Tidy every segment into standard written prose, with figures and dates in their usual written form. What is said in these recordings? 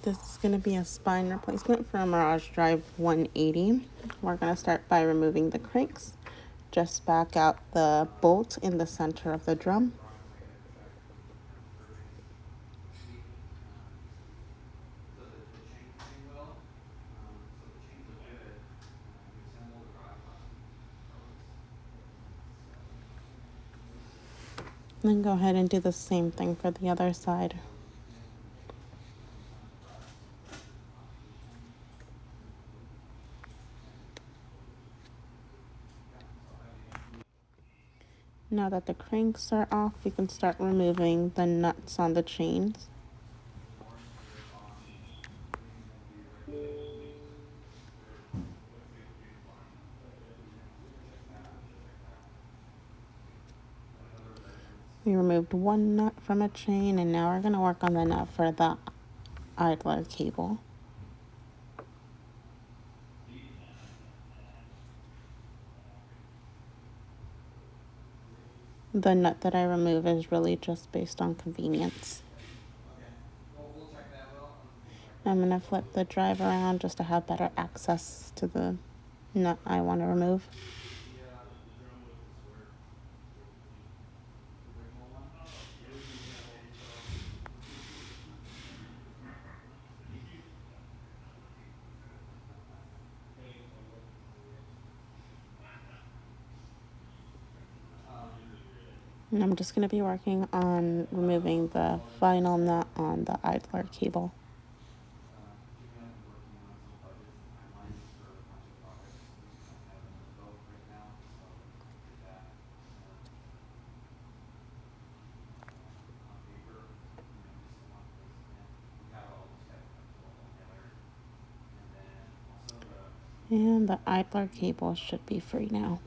This is going to be a spine replacement for a Mirage Drive 180. We're going to start by removing the cranks. Just back out the bolt in the center of the drum. Then go ahead and do the same thing for the other side. Now that the cranks are off, we can start removing the nuts on the chains. We removed one nut from a chain, and now we're going to work on the nut for the idler cable. The nut that I remove is really just based on convenience. I'm going to flip the drive around just to have better access to the nut I want to remove. And I'm just going to be working on removing the final nut on the idler cable. And the idler cable should be free now.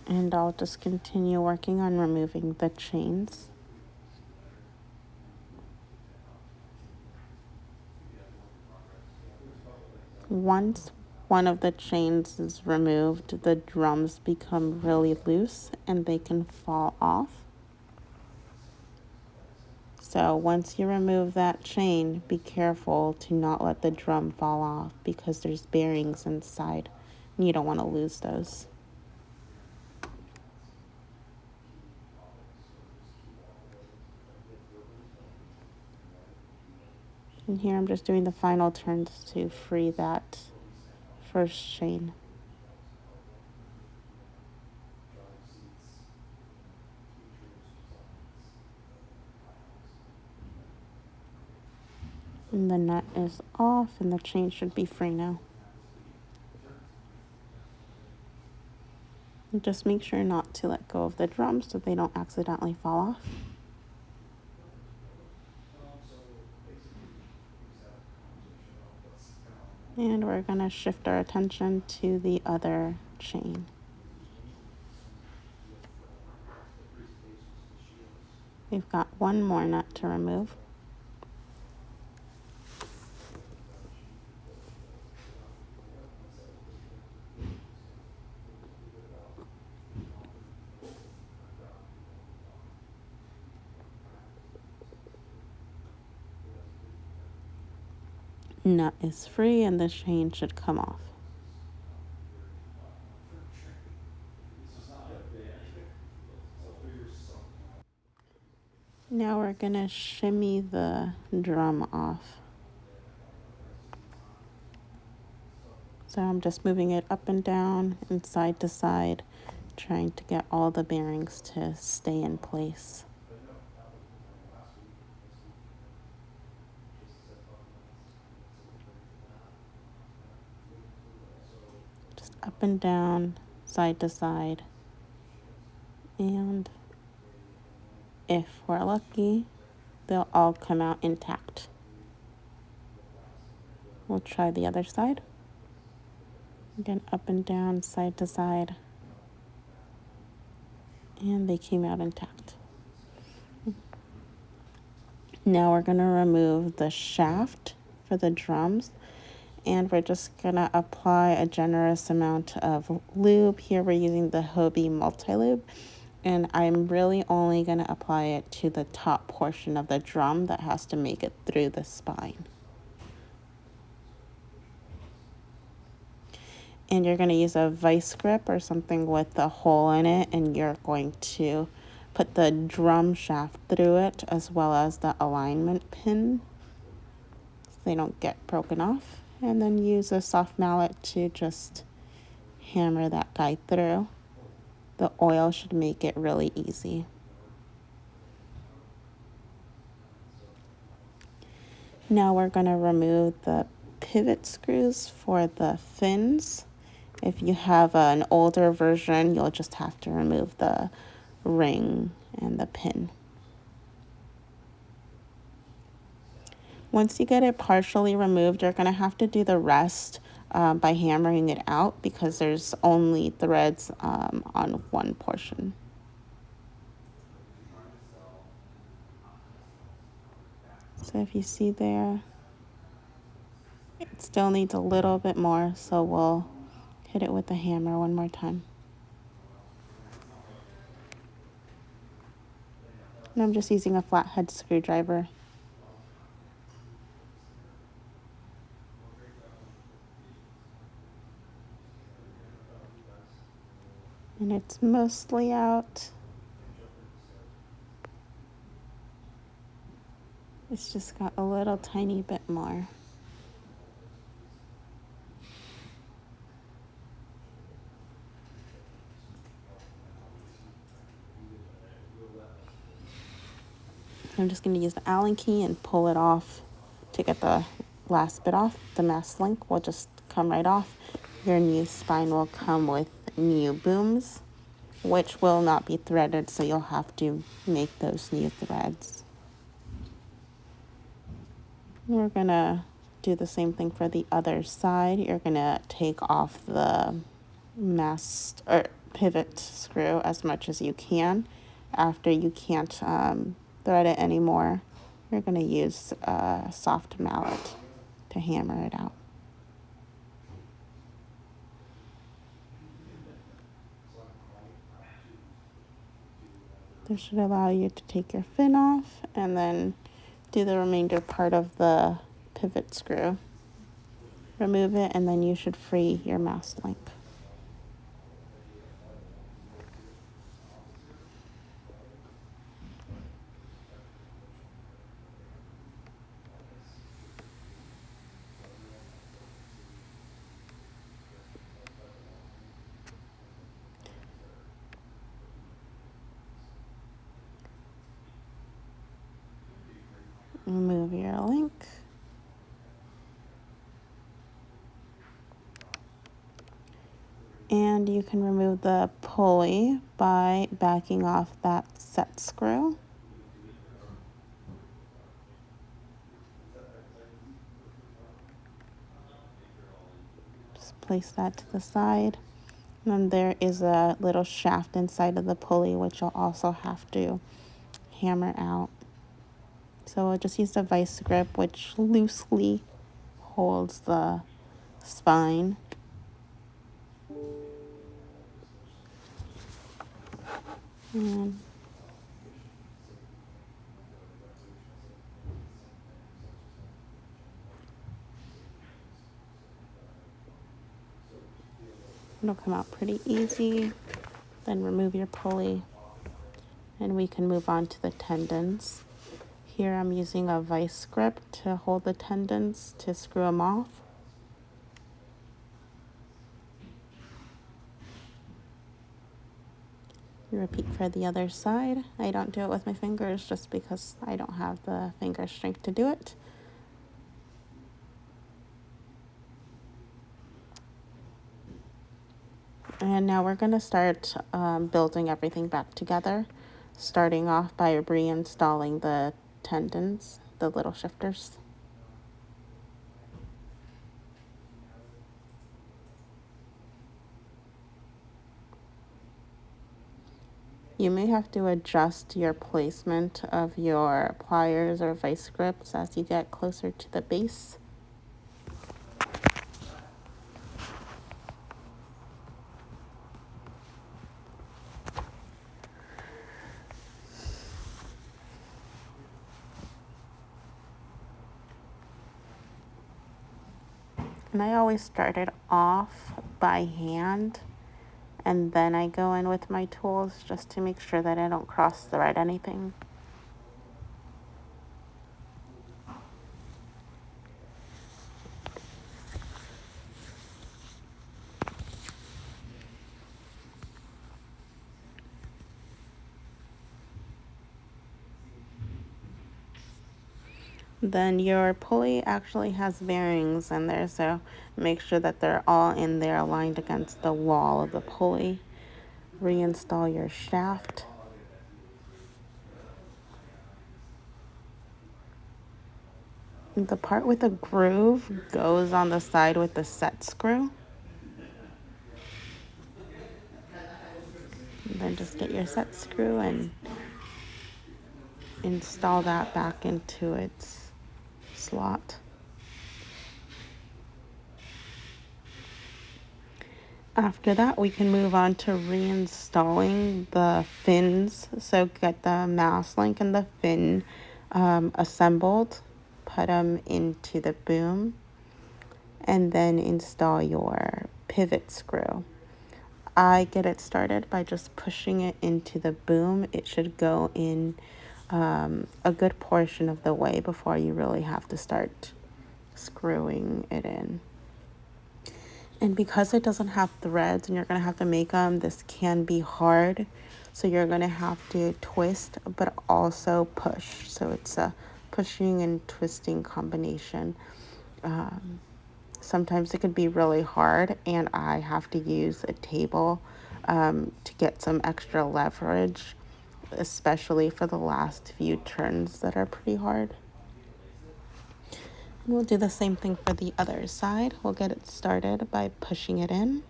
And I'll just continue working on removing the chains. Once one of the chains is removed, the drums become really loose and they can fall off. So once you remove that chain, be careful to not let the drum fall off because there's bearings inside and you don't want to lose those. And here I'm just doing the final turns to free that first chain. And the nut is off and the chain should be free now. And just make sure not to let go of the drums so they don't accidentally fall off. And we're going to shift our attention to the other chain. We've got one more nut to remove. Nut is free and the chain should come off. Now we're going to shimmy the drum off. So I'm just moving it up and down and side to side, trying to get all the bearings to stay in place. Just up and down, side to side. And if we're lucky, they'll all come out intact. We'll try the other side. Again, up and down, side to side. And they came out intact. Now we're going to remove the shaft for the drums. And we're just gonna apply a generous amount of lube. Here we're using the Hobie Multi-Lube, and I'm really only gonna apply it to the top portion of the drum that has to make it through the spine. And you're gonna use a vice grip or something with a hole in it, and you're going to put the drum shaft through it as well as the alignment pin so they don't get broken off. And then use a soft mallet to just hammer that guy through. The oil should make it really easy. Now we're going to remove the pivot screws for the fins. If you have an older version, you'll just have to remove the ring and the pin. Once you get it partially removed, you're going to have to do the rest by hammering it out because there's only threads on one portion. So if you see there, it still needs a little bit more, so we'll hit it with the hammer one more time. And I'm just using a flathead screwdriver. And it's mostly out. It's just got a little tiny bit more. I'm just going to use the Allen key and pull it off to get the last bit off. The mast link will just come right off. Your new spine will come with new booms, which will not be threaded, so you'll have to make those new threads. We're going to do the same thing for the other side. You're going to take off the mast or pivot screw as much as you can. After you can't thread it anymore, you're going to use a soft mallet to hammer it out. This should allow you to take your fin off and then do the remainder part of the pivot screw. Remove it, and then you should free your mast link. Remove your link. And you can remove the pulley by backing off that set screw. Just place that to the side. And then there is a little shaft inside of the pulley, which you'll also have to hammer out. So I'll just use the vice grip, which loosely holds the spine. And it'll come out pretty easy. Then remove your pulley, and we can move on to the tendons. Here I'm using a vice grip to hold the tendons to screw them off. Repeat for the other side. I don't do it with my fingers just because I don't have the finger strength to do it. And now we're going to start building everything back together, starting off by reinstalling the tendons, the little shifters. You may have to adjust your placement of your pliers or vice grips as you get closer to the base. And I always start it off by hand, and then I go in with my tools just to make sure that I don't cross thread anything. Then your pulley actually has bearings in there, so make sure that they're all in there aligned against the wall of the pulley. Reinstall your shaft. The part with the groove goes on the side with the set screw. And then just get your set screw and install that back into its slot. After that, we can move on to reinstalling the fins. So get the mouse link and the fin assembled, put them into the boom, and then install your pivot screw. I get it started by just pushing it into the boom. It should go in a good portion of the way before you really have to start screwing it in. And because it doesn't have threads and you're going to have to make them, this can be hard. So you're going to have to twist, but also push. So it's a pushing and twisting combination. Sometimes it could be really hard, and I have to use a table to get some extra leverage, especially for the last few turns that are pretty hard. And we'll do the same thing for the other side. We'll get it started by pushing it in.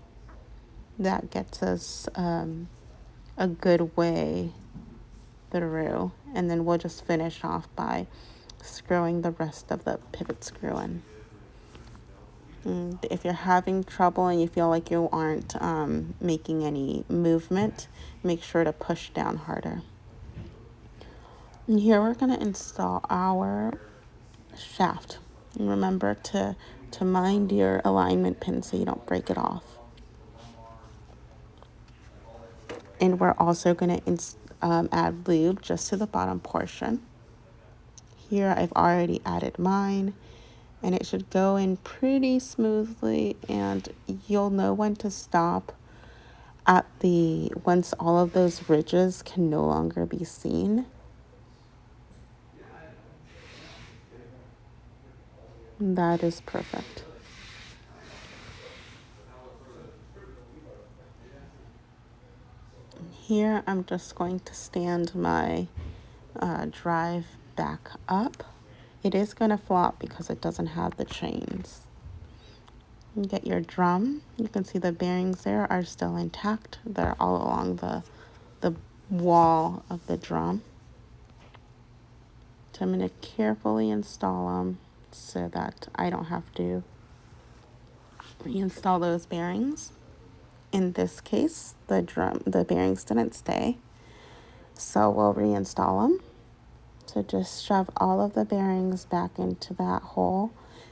That gets us a good way through, and then we'll just finish off by screwing the rest of the pivot screw in. And if you're having trouble and you feel like you aren't making any movement, make sure to push down harder. And here we're going to install our shaft. And remember to mind your alignment pin so you don't break it off. And we're also going to add lube just to the bottom portion. Here I've already added mine, and it should go in pretty smoothly, and you'll know when to stop once all of those ridges can no longer be seen. That is perfect. Here I'm just going to stand my drive back up. It is going to flop because it doesn't have the chains. You get your drum. You can see the bearings there are still intact. They're all along the wall of the drum. So I'm going to carefully install them so that I don't have to reinstall those bearings. In this case, the bearings didn't stay, so we'll reinstall them. So just shove all of the bearings back into that hole.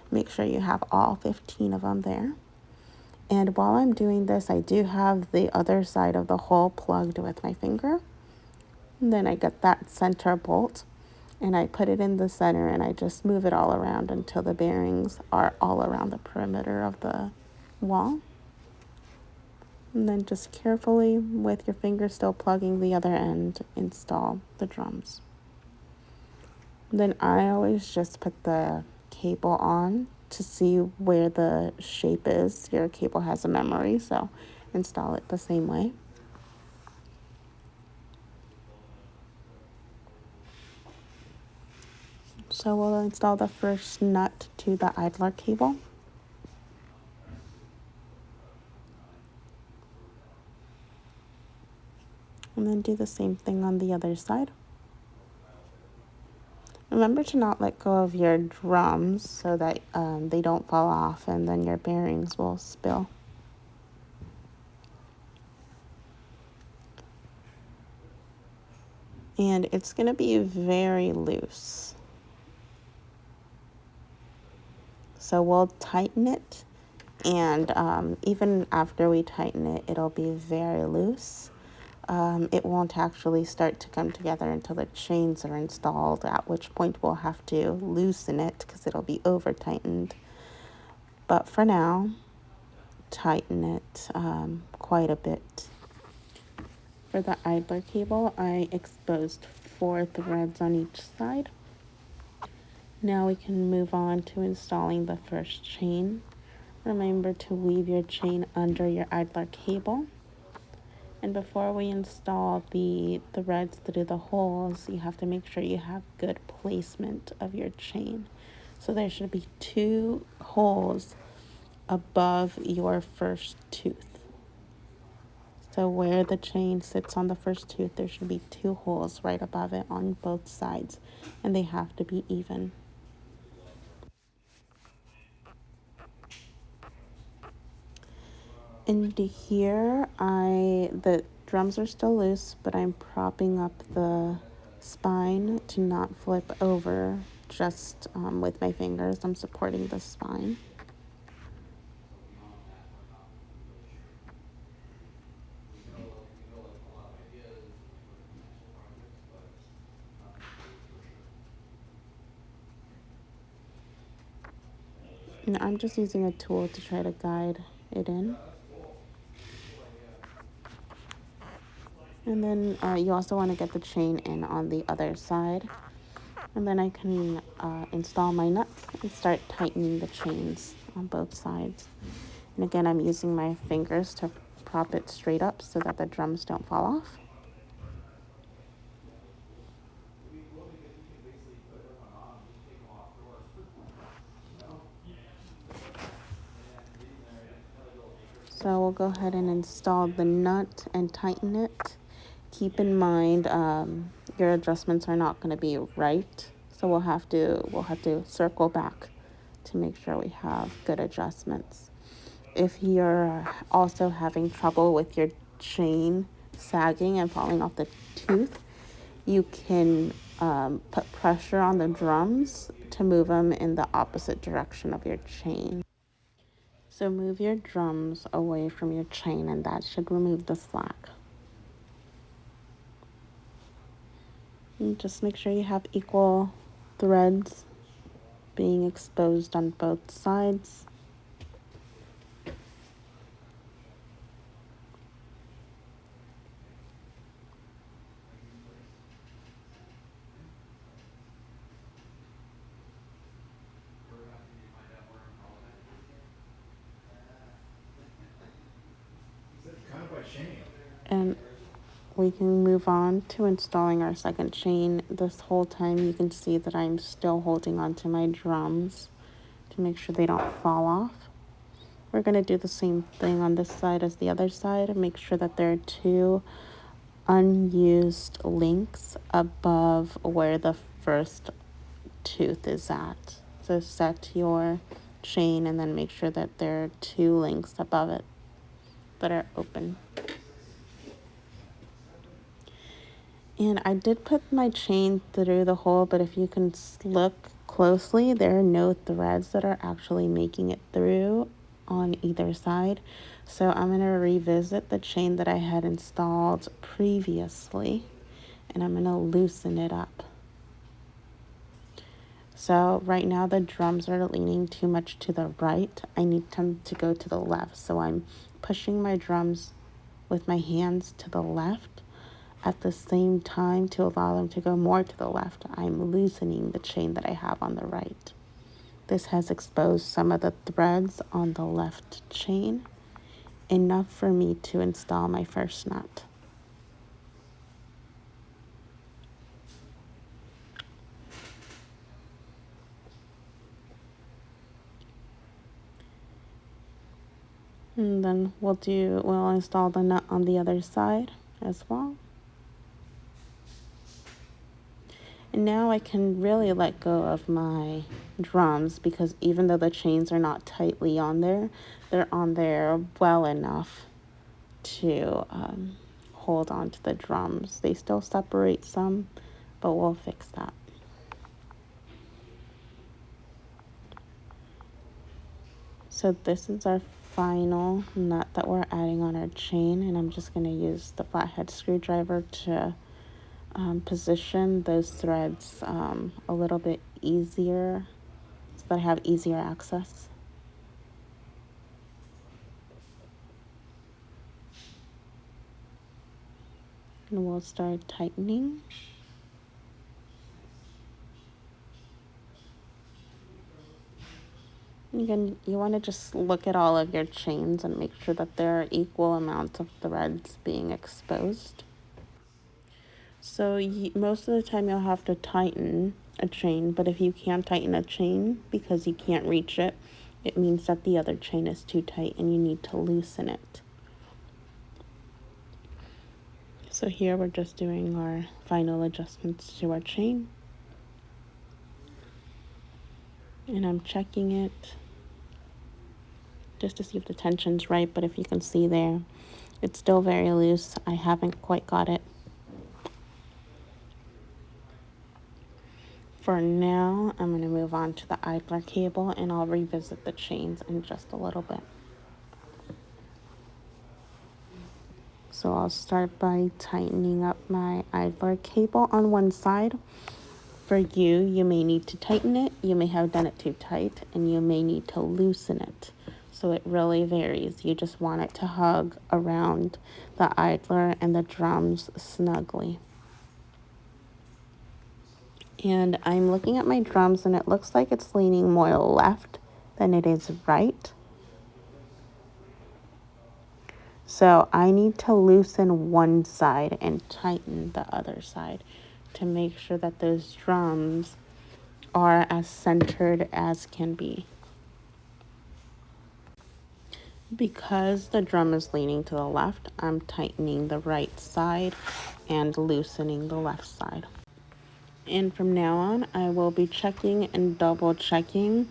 Make sure you have all 15 of them there. And while I'm doing this, I do have the other side of the hole plugged with my finger. And then I get that center bolt and I put it in the center, and I just move it all around until the bearings are all around the perimeter of the wall. And then just carefully, with your finger still plugging the other end, install the drums. Then I always just put the cable on to see where the shape is. Your cable has a memory, so install it the same way. So we'll install the first nut to the idler cable. And then do the same thing on the other side. Remember to not let go of your drums so that they don't fall off, and then your bearings will spill. And it's going to be very loose. So we'll tighten it And even after we tighten it, it'll be very loose. It won't actually start to come together until the chains are installed, at which point we'll have to loosen it because it'll be over tightened. But for now, tighten it quite a bit. For the idler cable, I exposed 4 threads on each side. Now we can move on to installing the first chain. Remember to weave your chain under your idler cable. And before we install the threads through the holes, you have to make sure you have good placement of your chain. So there should be 2 holes above your first tooth. So where the chain sits on the first tooth, there should be 2 holes right above it on both sides, and they have to be even. Into here, the drums are still loose, but I'm propping up the spine to not flip over just with my fingers. I'm supporting the spine. And I'm just using a tool to try to guide it in. And then you also want to get the chain in on the other side. And then I can install my nuts and start tightening the chains on both sides. And again, I'm using my fingers to prop it straight up so that the drums don't fall off. So we'll go ahead and install the nut and tighten it. Keep in mind your adjustments are not going to be right, so we'll have to circle back to make sure we have good adjustments. If you're also having trouble with your chain sagging and falling off the tooth, you can put pressure on the drums to move them in the opposite direction of your chain. So move your drums away from your chain, and that should remove the slack. And just make sure you have equal threads being exposed on both sides. And we can move on to installing our second chain. This whole time you can see that I'm still holding onto my drums to make sure they don't fall off. We're going to do the same thing on this side as the other side and make sure that there are 2 unused links above where the first tooth is at. So set your chain and then make sure that there are 2 links above it that are open. And I did put my chain through the hole, but if you can look closely, there are no threads that are actually making it through on either side. So I'm going to revisit the chain that I had installed previously, and I'm going to loosen it up. So right now the drums are leaning too much to the right. I need them to go to the left. So I'm pushing my drums with my hands to the left. At the same time, to allow them to go more to the left, I'm loosening the chain that I have on the right. This has exposed some of the threads on the left chain, enough for me to install my first nut. And then we'll install the nut on the other side as well. And now I can really let go of my drums because even though the chains are not tightly on there, they're on there well enough to hold on to the drums. They still separate some, but we'll fix that. So this is our final nut that we're adding on our chain, and I'm just going to use the flathead screwdriver to position those threads a little bit easier so that I have easier access. And we'll start tightening. Again, you want to just look at all of your chains and make sure that there are equal amounts of threads being exposed. So most of the time you'll have to tighten a chain, but if you can't tighten a chain because you can't reach it, it means that the other chain is too tight and you need to loosen it. So here we're just doing our final adjustments to our chain. And I'm checking it just to see if the tension's right, but if you can see there, it's still very loose. I haven't quite got it. For now, I'm going to move on to the idler cable, and I'll revisit the chains in just a little bit. So I'll start by tightening up my idler cable on one side. For you, you may need to tighten it, you may have done it too tight, and you may need to loosen it. So it really varies. You just want it to hug around the idler and the drums snugly. And I'm looking at my drums and it looks like it's leaning more left than it is right. So I need to loosen one side and tighten the other side to make sure that those drums are as centered as can be. Because the drum is leaning to the left, I'm tightening the right side and loosening the left side. And from now on, I will be checking and double checking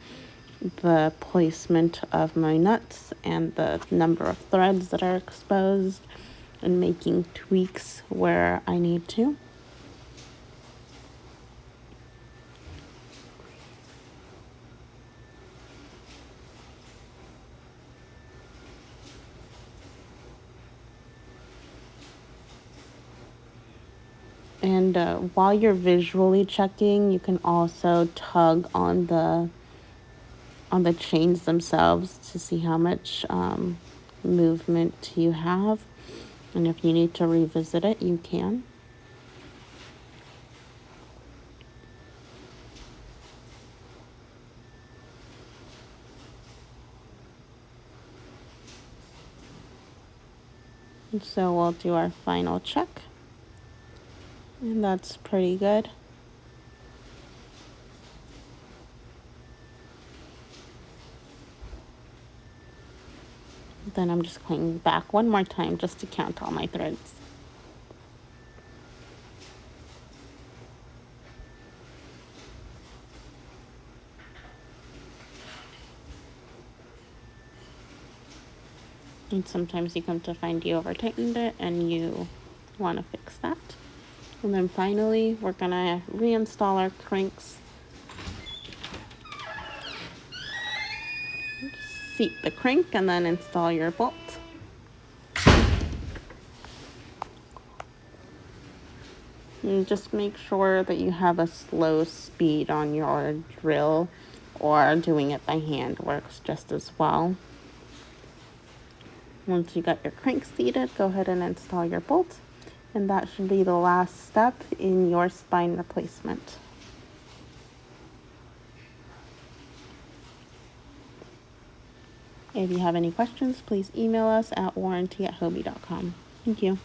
the placement of my nuts and the number of threads that are exposed and making tweaks where I need to. And while you're visually checking, you can also tug on the chains themselves to see how much movement you have. And if you need to revisit it, you can. And so we'll do our final check. And that's pretty good. Then I'm just going back one more time just to count all my threads. And sometimes you come to find you over tightened it and you want to fix that. And then finally, we're gonna reinstall our cranks. Seat the crank and then install your bolt. And just make sure that you have a slow speed on your drill, or doing it by hand works just as well. Once you got your crank seated, go ahead and install your bolt. And that should be the last step in your spine replacement. If you have any questions, please email us at warranty@hobie.com. Thank you.